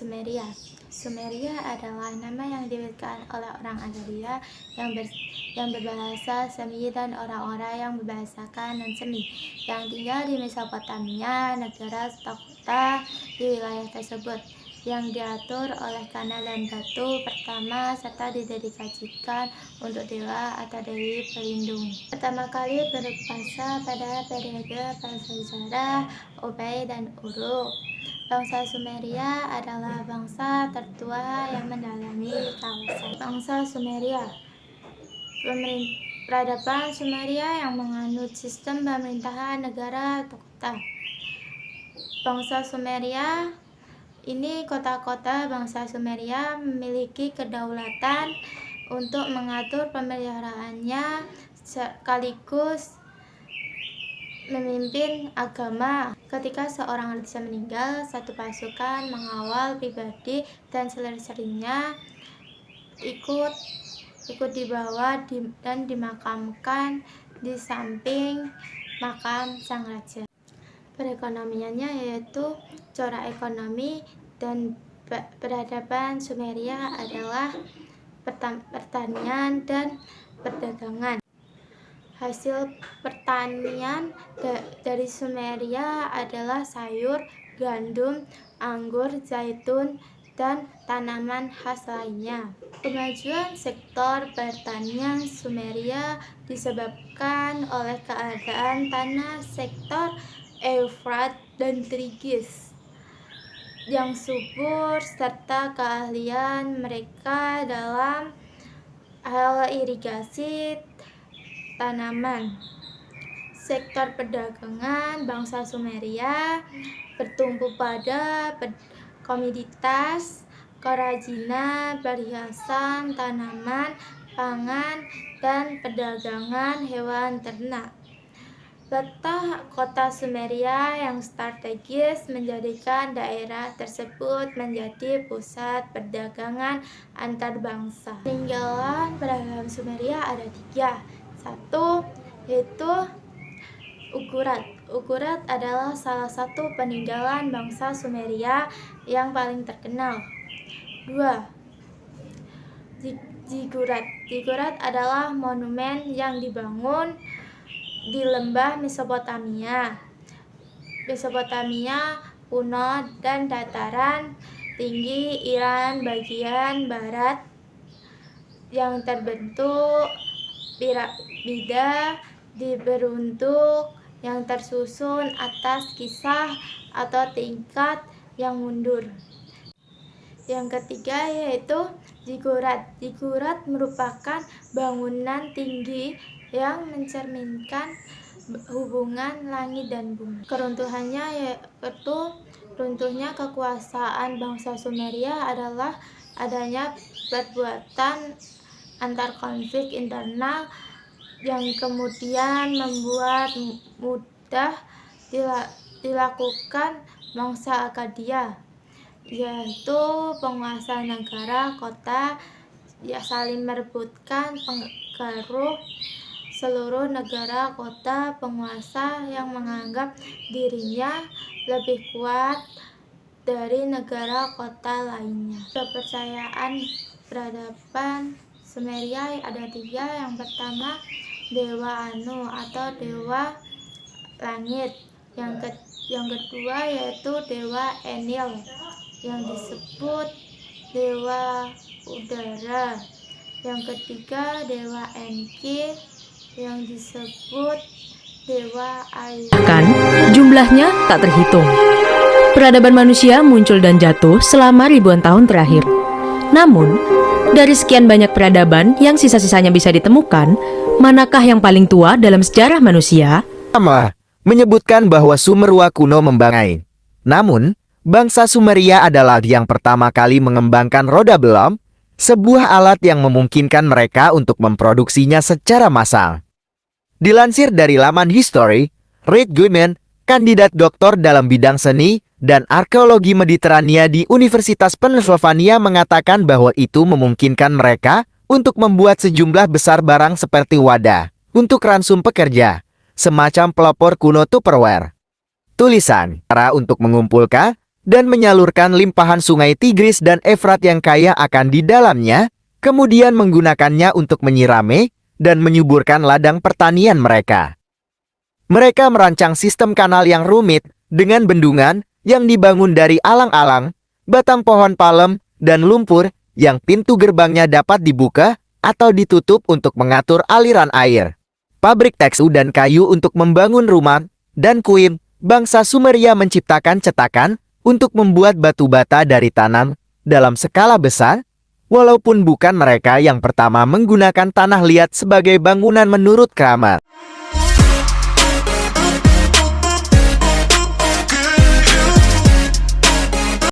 Sumeria. Sumeria adalah nama yang diberikan oleh orang Aradia yang berbahasa Semi dan orang-orang yang berbahasakan non-Semi yang tinggal di Mesopotamia, negara serta kota di wilayah tersebut yang diatur oleh kanal dan batu pertama serta didedikasikan untuk dewa atau dewi pelindung. Pertama kali berkuasa pada periode prasejarah Ubaid dan Uruk. Bangsa Sumeria adalah bangsa tertua yang mendalami kawasan. Bangsa Sumeria, peradaban Sumeria yang menganut sistem pemerintahan negara atau kota. Bangsa Sumeria ini kota-kota bangsa Sumeria memiliki kedaulatan untuk mengatur pemeliharaannya sekaligus memimpin agama. Ketika seorang raja meninggal, satu pasukan mengawal pribadi dan selir-serirnya ikut dibawa dan dimakamkan di samping makam sang raja. Perekonomiannya yaitu corak ekonomi dan peradaban Sumeria adalah pertanian dan perdagangan. Hasil pertanian dari Sumeria adalah sayur, gandum, anggur, zaitun, dan tanaman khas lainnya. Kemajuan sektor pertanian Sumeria disebabkan oleh keadaan tanah sektor Efrat dan Tigris yang subur serta keahlian mereka dalam hal irigasi tanaman. Sektor perdagangan bangsa Sumeria bertumpu pada komoditas, kerajinan, perhiasan, tanaman, pangan, dan perdagangan hewan ternak. Letak kota Sumeria yang strategis menjadikan daerah tersebut menjadi pusat perdagangan antar bangsa. Peninggalan peradaban Sumeria ada 3. Satu, yaitu Ugurat. Ugurat adalah salah satu peninggalan bangsa Sumeria yang paling terkenal. 2. Ziggurat. Ziggurat adalah monumen yang dibangun di lembah Mesopotamia kuno dan dataran tinggi Iran bagian barat yang terbentuk piramida berbentuk yang tersusun atas kisah atau tingkat yang mundur. Yang ketiga yaitu Ziggurat. Ziggurat merupakan bangunan tinggi yang mencerminkan hubungan langit dan bumi. Keruntuhannya yaitu runtuhnya kekuasaan bangsa Sumeria adalah adanya perbuatan antar konflik internal yang kemudian membuat mudah dilakukan bangsa Akkadia, yaitu penguasa negara kota yang saling merebutkan pengaruh seluruh negara kota. Penguasa yang menganggap dirinya lebih kuat dari negara kota lainnya. Kepercayaan peradaban Sumeria ada 3. Yang pertama, Dewa Anu atau Dewa Langit. Yang kedua yaitu Dewa Enlil yang disebut Dewa Udara. Yang ketiga Dewa Enki yang disebut Dewa Air. Bahkan jumlahnya tak terhitung. Peradaban manusia muncul dan jatuh selama ribuan tahun terakhir. Namun, dari sekian banyak peradaban yang sisa-sisanya bisa ditemukan, manakah yang paling tua dalam sejarah manusia? Pertama, menyebutkan bahwa Sumeru kuno membangkai. Namun, bangsa Sumeria adalah yang pertama kali mengembangkan roda belum, sebuah alat yang memungkinkan mereka untuk memproduksinya secara massal. Dilansir dari laman History, Reid Guiman, kandidat doktor dalam bidang seni dan arkeologi Mediterania di Universitas Pennsylvania mengatakan bahwa itu memungkinkan mereka untuk membuat sejumlah besar barang seperti wadah untuk ransum pekerja, semacam pelopor kuno Tupperware. Tulisan, cara untuk mengumpulkan dan menyalurkan limpahan sungai Tigris dan Efrat yang kaya akan di dalamnya, kemudian menggunakannya untuk menyirami dan menyuburkan ladang pertanian mereka. Mereka merancang sistem kanal yang rumit dengan bendungan yang dibangun dari alang-alang, batang pohon palem, dan lumpur yang pintu gerbangnya dapat dibuka atau ditutup untuk mengatur aliran air. Pabrik tekstil dan kayu untuk membangun rumah, dan kuil, bangsa Sumeria menciptakan cetakan untuk membuat batu bata dari tanam dalam skala besar, walaupun bukan mereka yang pertama menggunakan tanah liat sebagai bangunan menurut Kramer.